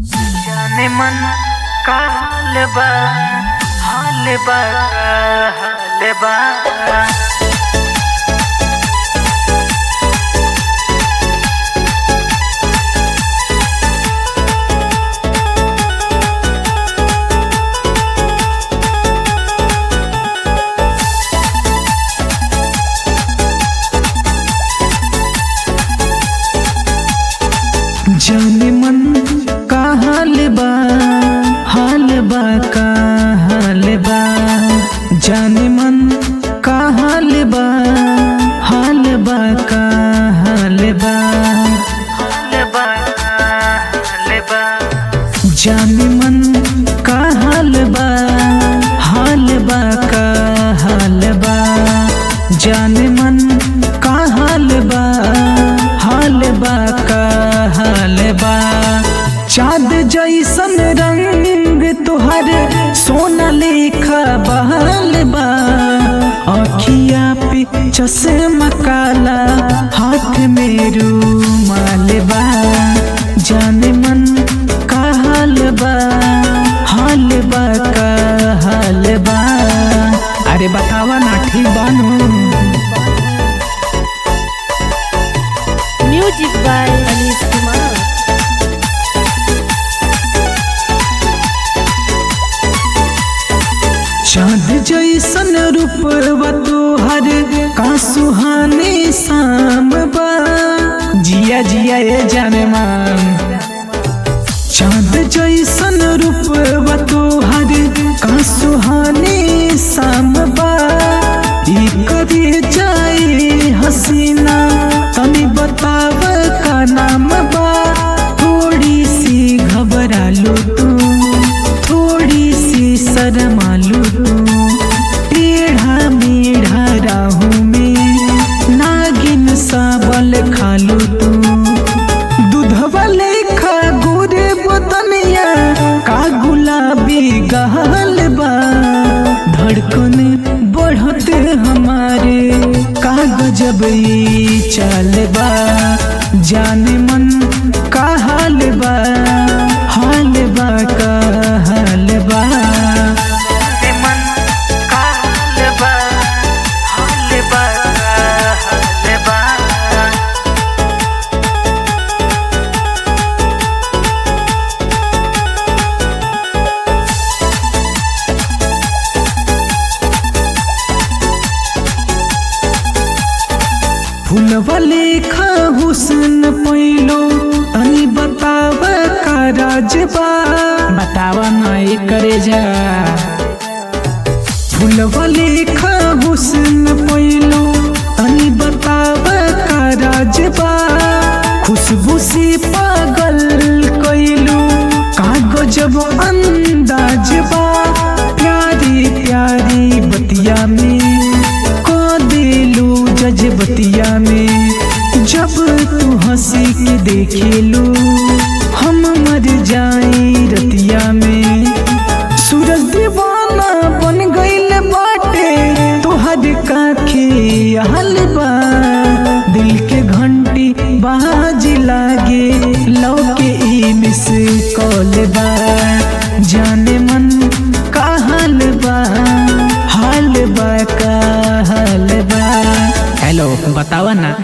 जाने मन का हाल बा हाल बा हाल बा। जाने मन का हाल बा का हाल बा। जाने मन का हाल बा का हाल बा। हाल बा हाल बा। जाने मन का हाल बा का हाल बा। जाने मन का हाल बा का हाल बा। चाँद जैसन रंग तुहर सोना लेखा बहाल बा। आँखिया पे चश्मा काला हाथ में रुमाल बा। जाने मन का हाल बा का हाल बा। अरे बतावा ना ठीक बानू। Music by Anish Kumar. चाँद जैसन रूपवा तोहर का सुहाने शाम बा। जिया जिया ये जाने मन। चाँद जैसन रूपवा तोहर का सुहाने शाम बा। ई करे जाए हसीना तनी बताव का नाम बा। थोड़ी सी घबरालू तू थोड़ी सी शर्मालू तू। टेढ़ा मेढ़ा राहू में नागिन साबल खालू तू। दूधवा लेखा गोरे बदनिया का गुलाबी गहल बा। धड़कन बढ़ते हमारे का गजब ई चाल बा। जाने मन का हाल बा का हाल बा। जाने मन का हाल बा हाल बा हाल बा। फूलवा लेखा हुस्न पैलो तनी बताव का राज बा। बतावा नहीं करे जा। फूलवा लेखा हुस्न पैलो तनी बताव का राज बा। खुशबू से पागल कैलू का गजब अंदाज बा। प्यारी प्यारी बतिया में जज्बतिया में जब तू हंसी के देखेलू हम मर जाई रतिया में। सूरज दीवाना बन गईल बाटे तोहर काखे हाल बा। दिल के घंटी बाजी लागे लौके ई मिस कॉल बा। जाने मन का हाल बा का हाल बा। हेलो बतावा ना।